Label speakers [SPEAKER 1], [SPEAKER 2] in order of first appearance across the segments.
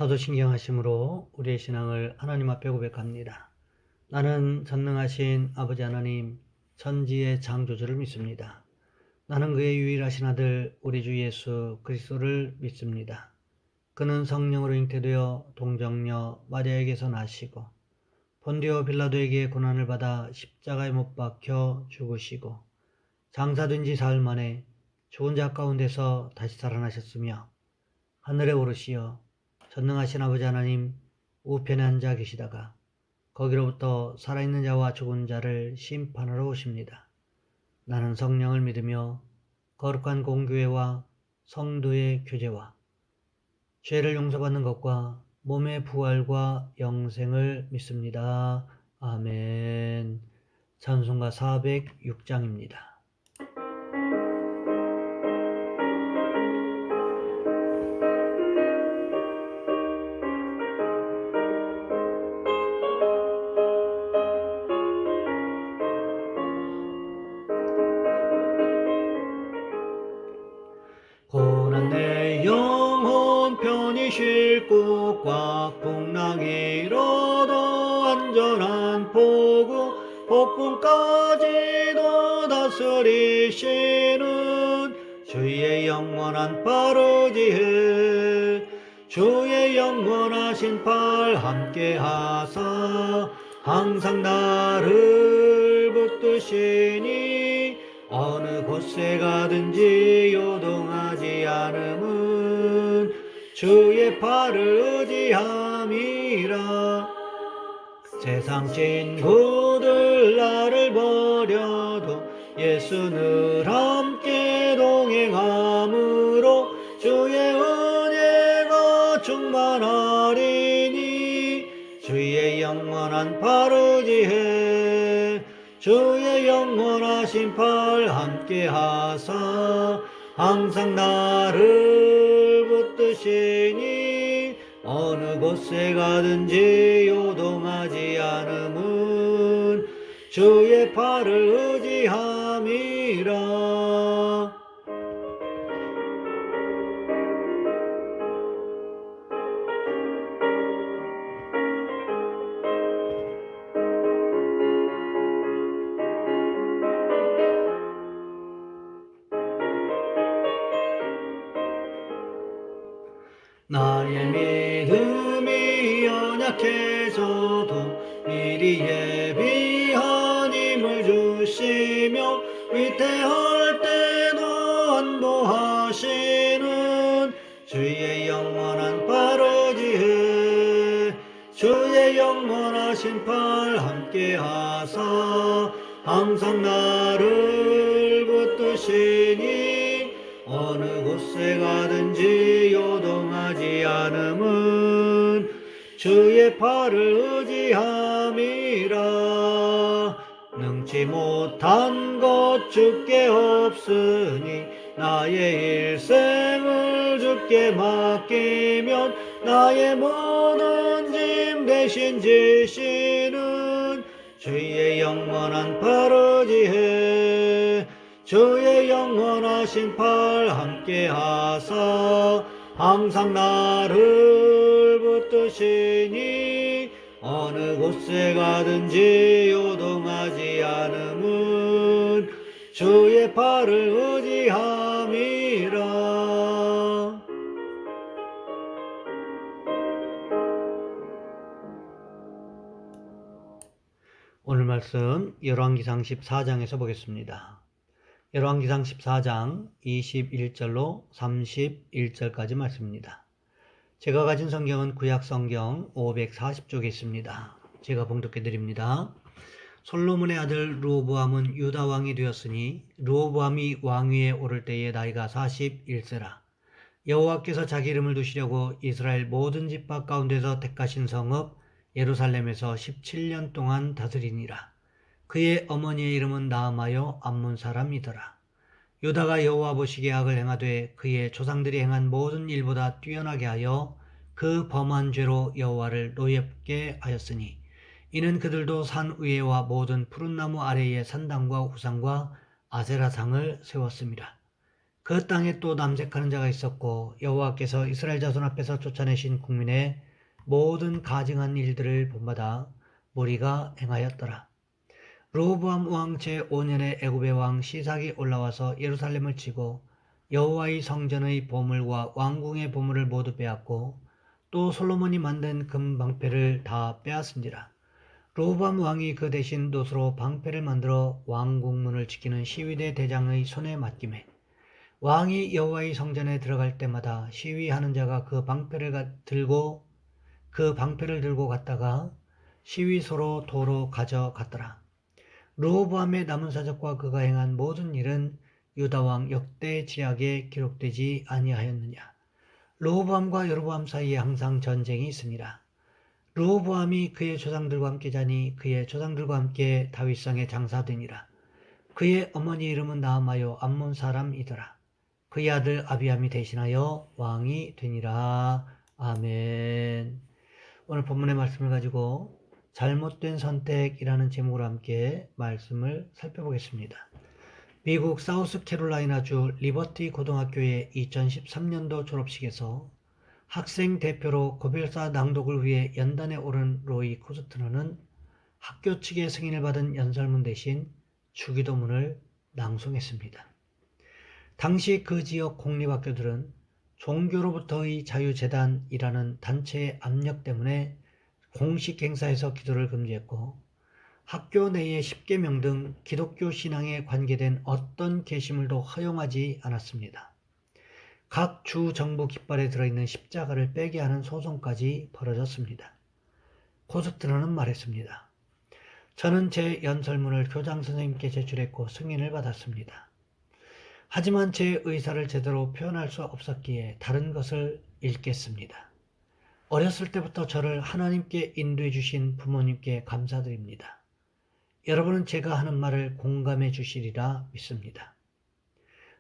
[SPEAKER 1] 사도신경하심으로 우리의 신앙을 하나님 앞에 고백합니다. 나는 전능하신 아버지 하나님, 천지의 창조주를 믿습니다. 나는 그의 유일하신 아들 우리 주 예수 그리스도를 믿습니다. 그는 성령으로 잉태되어 동정녀 마리아에게서 나시고 본디오 빌라도에게 고난을 받아 십자가에 못 박혀 죽으시고 장사된 지 사흘 만에 죽은 자 가운데서 다시 살아나셨으며 하늘에 오르시어 전능하신 아버지 하나님 우편에 앉아 계시다가 거기로부터 살아있는 자와 죽은 자를 심판하러 오십니다. 나는 성령을 믿으며 거룩한 공교회와 성도의 교제와 죄를 용서받는 것과 몸의 부활과 영생을 믿습니다. 아멘. 찬송가 406장입니다. 고난 내 영혼 편히 쉴 곳과 풍랑이로도 안전한 포구 폭풍까지도 다스리시는 주의 영원한 팔 의지해 주의 영원하신 팔 함께 하사 항상 나를 붙드시니 어느 곳에 가든지 요동하지 않음은 주의 팔을 의지함이라. 세상 친구들 나를 버려도 예수 늘 함께 동행함으로 주의 은혜가 충만하리니 주의 영원한 팔 의지해 주의 영원하신 팔 함께 하사 항상 나를 붙드시니 어느 곳에 가든지 요동하지 않음은 주의 팔을 의지함이라. 나의 믿음이 연약해져도 미리 예비한 힘을 주시며 위태할 때도 안보하시는 주의 영원한 팔 의지해 주의 영원하신 팔 함께 하사 항상 나를 붙드시니 어느 곳에 가든지 요동하지 않음은 주의 팔을 의지함이라. 능치 못한 것 주께 없으니 나의 일생을 주께 맡기면 나의 모든 짐 대신 지시는 주의 영원한 팔 의지해 주의 영원하신 팔 함께 하사 항상 나를 붙드시니 어느 곳에 가든지 요동하지 않음은 주의 팔을 의지함이라. 오늘 말씀 열왕기상 14장에서 보겠습니다. 열왕기상 14장 21절로 31절까지 말씀입니다. 제가 가진 성경은 구약성경 540쪽에 있습니다. 제가 봉독해 드립니다. 솔로몬의 아들 르호보암은 유다 왕이 되었으니 르호보암이 왕위에 오를 때에 나이가 41세라. 여호와께서 자기 이름을 두시려고 이스라엘 모든 지파 가운데서 택하신 성읍 예루살렘에서 17년 동안 다스리니라. 그의 어머니의 이름은 나아마요 암몬 사람이더라. 유다가 여호와 보시기에 악을 행하되 그의 조상들이 행한 모든 일보다 뛰어나게 하여 그 범한 죄로 여호와를 노엽게 하였으니 이는 그들도 산 위에와 모든 푸른 나무 아래에 산당과 우상과 아세라상을 세웠습니다. 그 땅에 또 남색하는 자가 있었고 여호와께서 이스라엘 자손 앞에서 쫓아내신 국민의 모든 가증한 일들을 본받아 무리가 행하였더라. 르호보암 왕 제5년에 애굽의 왕 시삭이 올라와서 예루살렘을 치고 여호와의 성전의 보물과 왕궁의 보물을 모두 빼앗고 또 솔로몬이 만든 금 방패를 다 빼앗은지라. 르호보암 왕이 그 대신 놋으로 방패를 만들어 왕궁문을 지키는 시위대 대장의 손에 맡기매 왕이 여호와의 성전에 들어갈 때마다 시위하는 자가 그 방패를 들고 갔다가 시위소로 도로 가져갔더라. 르호보암의 남은 사적과 그가 행한 모든 일은 유다 왕 역대 지략에 기록되지 아니하였느냐. 르호보암과 여로보암 사이에 항상 전쟁이 있으니라. 르호보암이 그의 조상들과 함께 자니 그의 조상들과 함께 다윗성에 장사되니라. 그의 어머니 이름은 나아마요 암몬 사람이더라. 그의 아들 아비암이 대신하여 왕이 되니라. 아멘. 오늘 본문의 말씀을 가지고 잘못된 선택이라는 제목으로 함께 말씀을 살펴보겠습니다. 미국 사우스캐롤라이나주 리버티 고등학교의 2013년도 졸업식에서 학생 대표로 고별사 낭독을 위해 연단에 오른 로이 코스트너는 학교 측의 승인을 받은 연설문 대신 주기도문을 낭송했습니다. 당시 그 지역 공립학교들은 종교로부터의 자유재단이라는 단체의 압력 때문에 공식 행사에서 기도를 금지했고 학교 내의 10계명 등 기독교 신앙에 관계된 어떤 게시물도 허용하지 않았습니다. 각 주 정부 깃발에 들어있는 십자가를 빼게 하는 소송까지 벌어졌습니다. 코스트너는 말했습니다. 저는 제 연설문을 교장 선생님께 제출했고 승인을 받았습니다. 하지만 제 의사를 제대로 표현할 수 없었기에 다른 것을 읽겠습니다. 어렸을 때부터 저를 하나님께 인도해 주신 부모님께 감사드립니다. 여러분은 제가 하는 말을 공감해 주시리라 믿습니다.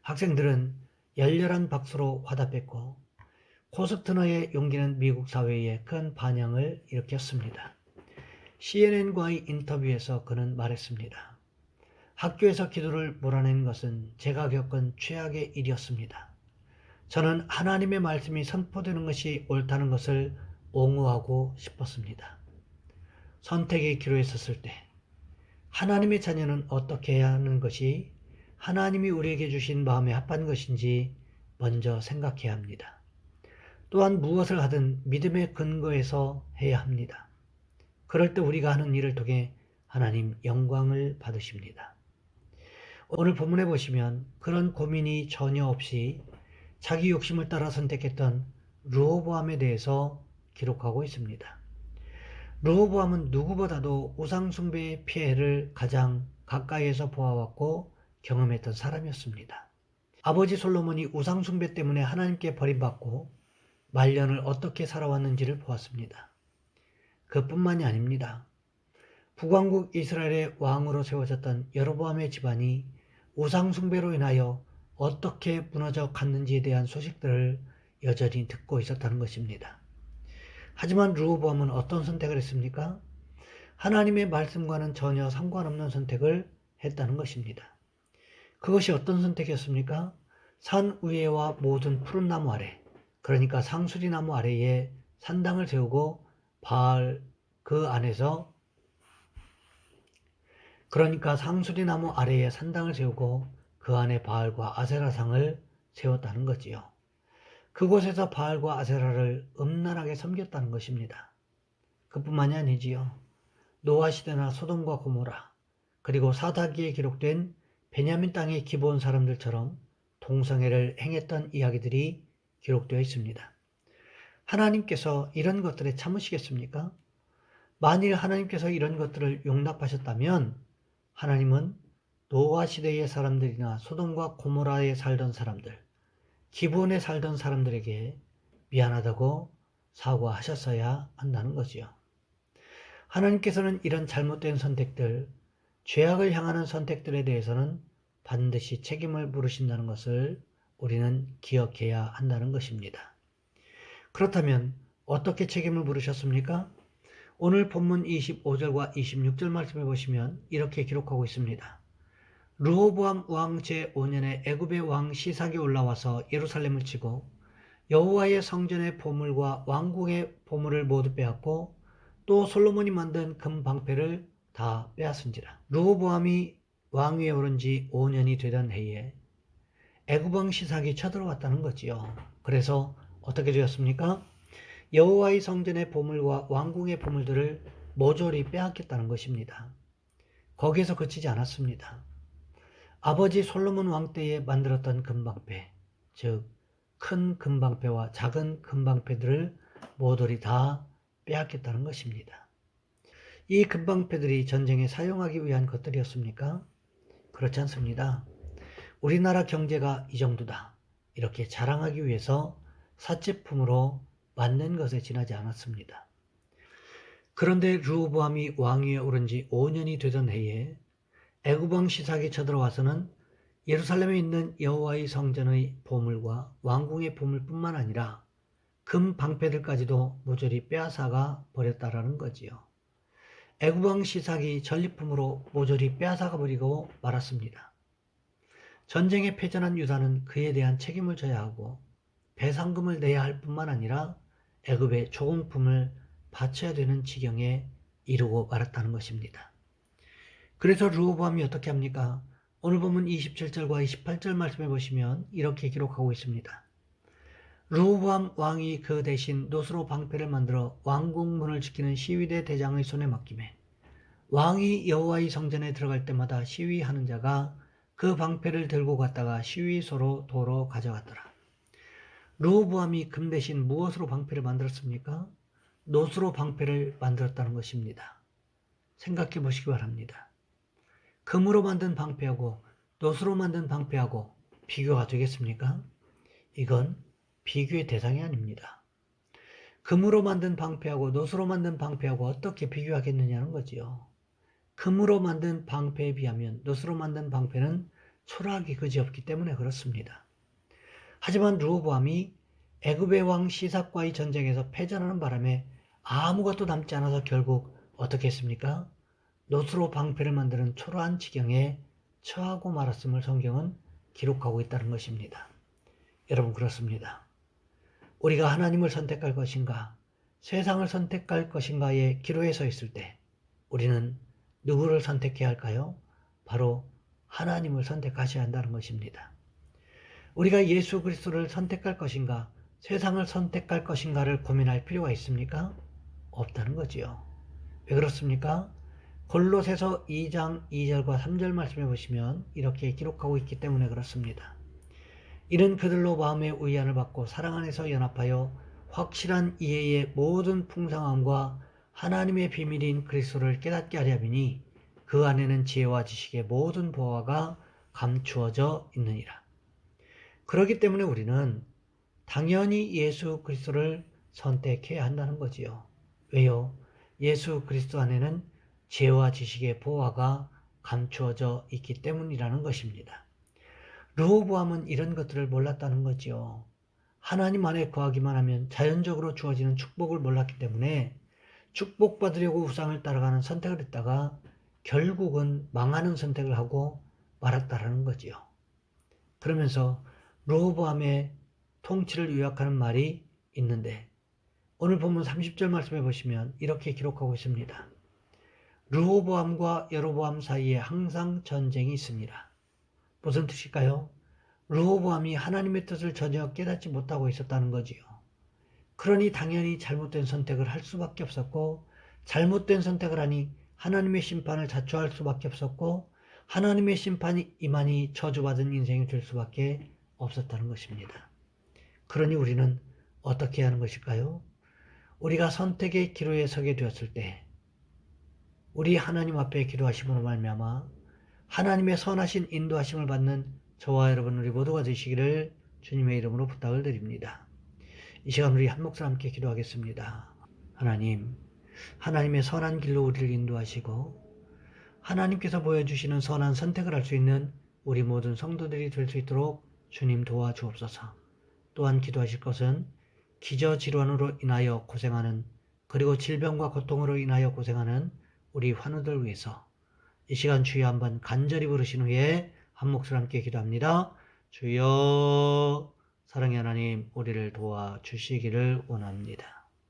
[SPEAKER 1] 학생들은 열렬한 박수로 화답했고 코스트너의 용기는 미국 사회에 큰 반향을 일으켰습니다. CNN과의 인터뷰에서 그는 말했습니다. 학교에서 기도를 몰아낸 것은 제가 겪은 최악의 일이었습니다. 저는 하나님의 말씀이 선포되는 것이 옳다는 것을 옹호하고 싶었습니다. 선택의 기로에 섰을 때 하나님의 자녀는 어떻게 해야 하는 것이 하나님이 우리에게 주신 마음에 합한 것인지 먼저 생각해야 합니다. 또한 무엇을 하든 믿음의 근거에서 해야 합니다. 그럴 때 우리가 하는 일을 통해 하나님 영광을 받으십니다. 오늘 본문에 보시면 그런 고민이 전혀 없이 자기 욕심을 따라 선택했던 르호보암에 대해서 기록하고 있습니다. 르호보암은 누구보다도 우상숭배의 피해를 가장 가까이에서 보아왔고 경험했던 사람이었습니다. 아버지 솔로몬이 우상숭배 때문에 하나님께 버림받고 말년을 어떻게 살아왔는지를 보았습니다. 그뿐만이 아닙니다. 북왕국 이스라엘의 왕으로 세워졌던 여로보암의 집안이 우상숭배로 인하여 어떻게 무너져 갔는지에 대한 소식들을 여전히 듣고 있었다는 것입니다. 하지만 르호보암은 어떤 선택을 했습니까? 하나님의 말씀과는 전혀 상관없는 선택을 했다는 것입니다. 그것이 어떤 선택이었습니까? 산 위에와 모든 푸른 나무 아래, 그러니까 상수리 나무 아래에 산당을 세우고 바알 그 안에서 상수리 나무 아래에 산당을 세우고 그 안에 바알과 아세라상을 세웠다는 거지요. 그곳에서 바알과 아세라를 음란하게 섬겼다는 것입니다. 그뿐만이 아니지요. 노아 시대나 소돔과 고모라 그리고 사사기에 기록된 베냐민 땅의 기브온 사람들처럼 동성애를 행했던 이야기들이 기록되어 있습니다. 하나님께서 이런 것들에 참으시겠습니까? 만일 하나님께서 이런 것들을 용납하셨다면 하나님은 노아 시대의 사람들이나 소돔과 고모라에 살던 사람들, 기브온에 살던 사람들에게 미안하다고 사과하셨어야 한다는 거지요. 하나님께서는 이런 잘못된 선택들, 죄악을 향하는 선택들에 대해서는 반드시 책임을 물으신다는 것을 우리는 기억해야 한다는 것입니다. 그렇다면 어떻게 책임을 물으셨습니까? 오늘 본문 25절과 26절 말씀해 보시면 이렇게 기록하고 있습니다. 르호보암 왕 제5년에 애굽의 왕 시삭이 올라와서 예루살렘을 치고 여호와의 성전의 보물과 왕궁의 보물을 모두 빼앗고 또 솔로몬이 만든 금 방패를 다 빼앗은지라. 르호보암이 왕위에 오른 지 5년이 되던 해에 애굽 왕 시삭이 쳐들어왔다는 거지요. 그래서 어떻게 되었습니까? 여호와의 성전의 보물과 왕궁의 보물들을 모조리 빼앗겼다는 것입니다. 거기에서 그치지 않았습니다. 아버지 솔로몬 왕 때에 만들었던 금방패, 즉 큰 금방패와 작은 금방패들을 모조리 다 빼앗겼다는 것입니다. 이 금방패들이 전쟁에 사용하기 위한 것들이었습니까? 그렇지 않습니다. 우리나라 경제가 이 정도다, 이렇게 자랑하기 위해서 사치품으로 만든 것에 지나지 않았습니다. 그런데 르호보암이 왕위에 오른 지 5년이 되던 해에 애굽 왕 시삭이 쳐들어와서는 예루살렘에 있는 여호와의 성전의 보물과 왕궁의 보물뿐만 아니라 금 방패들까지도 모조리 빼앗아가 버렸다라는 거지요. 애굽 왕 시삭이 전리품으로 모조리 빼앗아가 버리고 말았습니다. 전쟁에 패전한 유다는 그에 대한 책임을 져야 하고 배상금을 내야 할 뿐만 아니라 애굽의 조공품을 바쳐야 되는 지경에 이르고 말았다는 것입니다. 그래서 르호보암이 어떻게 합니까? 오늘 본문 27절과 28절 말씀해 보시면 이렇게 기록하고 있습니다. 르호보암 왕이 그 대신 노스로 방패를 만들어 왕궁문을 지키는 시위대 대장의 손에 맡기매 왕이 여호와의 성전에 들어갈 때마다 시위하는 자가 그 방패를 들고 갔다가 시위소로 도로 가져갔더라. 르호보암이 금 대신 무엇으로 방패를 만들었습니까? 노스로 방패를 만들었다는 것입니다. 생각해 보시기 바랍니다. 금으로 만든 방패하고 노스로 만든 방패하고 비교가 되겠습니까? 이건 비교의 대상이 아닙니다. 금으로 만든 방패하고 노스로 만든 방패하고 어떻게 비교하겠느냐는 거지요. 금으로 만든 방패에 비하면 노스로 만든 방패는 초라하기 그지없기 때문에 그렇습니다. 하지만 르호보암이 애굽의 왕 시삭과의 전쟁에서 패전하는 바람에 아무것도 남지 않아서 결국 어떻게 했습니까? 노스로 방패를 만드는 초라한 지경에 처하고 말았음을 성경은 기록하고 있다는 것입니다. 여러분, 그렇습니다. 우리가 하나님을 선택할 것인가, 세상을 선택할 것인가의 기로에 서 있을 때 우리는 누구를 선택해야 할까요? 바로 하나님을 선택하셔야 한다는 것입니다. 우리가 예수 그리스도를 선택할 것인가, 세상을 선택할 것인가를 고민할 필요가 있습니까? 없다는 거지요. 왜 그렇습니까? 골로새서 2장 2절과 3절 말씀해 보시면 이렇게 기록하고 있기 때문에 그렇습니다. 이는 그들로 마음의 의안을 받고 사랑 안에서 연합하여 확실한 이해의 모든 풍성함과 하나님의 비밀인 그리스도를 깨닫게 하려 함이니 그 안에는 지혜와 지식의 모든 보화가 감추어져 있느니라. 그렇기 때문에 우리는 당연히 예수 그리스도를 선택해야 한다는 거지요. 왜요? 예수 그리스도 안에는 지혜와 지식의 보화가 감추어져 있기 때문이라는 것입니다. 르호보암은 이런 것들을 몰랐다는 거지요. 하나님 안에 거하기만 하면 자연적으로 주어지는 축복을 몰랐기 때문에 축복받으려고 우상을 따라가는 선택을 했다가 결국은 망하는 선택을 하고 말았다라는 거지요. 그러면서 르호보암의 통치를 요약하는 말이 있는데 오늘 본문 30절 말씀해 보시면 이렇게 기록하고 있습니다. 르호보암과 여로보암 사이에 항상 전쟁이 있으니라. 무슨 뜻일까요? 르호보암이 하나님의 뜻을 전혀 깨닫지 못하고 있었다는 거지요. 그러니 당연히 잘못된 선택을 할 수밖에 없었고 잘못된 선택을 하니 하나님의 심판을 자초할 수밖에 없었고 하나님의 심판이 임하니 저주받은 인생이 될 수밖에 없었다는 것입니다. 그러니 우리는 어떻게 하는 것일까요? 우리가 선택의 기로에 서게 되었을 때 우리 하나님 앞에 기도하심으로 말미암아 하나님의 선하신 인도하심을 받는 저와 여러분 우리 모두가 되시기를 주님의 이름으로 부탁을 드립니다. 이 시간 우리 한 목소리 함께 기도하겠습니다. 하나님, 하나님의 선한 길로 우리를 인도하시고 하나님께서 보여주시는 선한 선택을 할 수 있는 우리 모든 성도들이 될 수 있도록 주님 도와주옵소서. 또한 기도하실 것은 기저질환으로 인하여 고생하는 그리고 질병과 고통으로 인하여 고생하는 우리 환우들 위해서 이 시간 주여 한번 간절히 부르신 후에 한 목소리 함께 기도합니다. 주여, 사랑의 하나님, 우리를 도와주시기를 원합니다.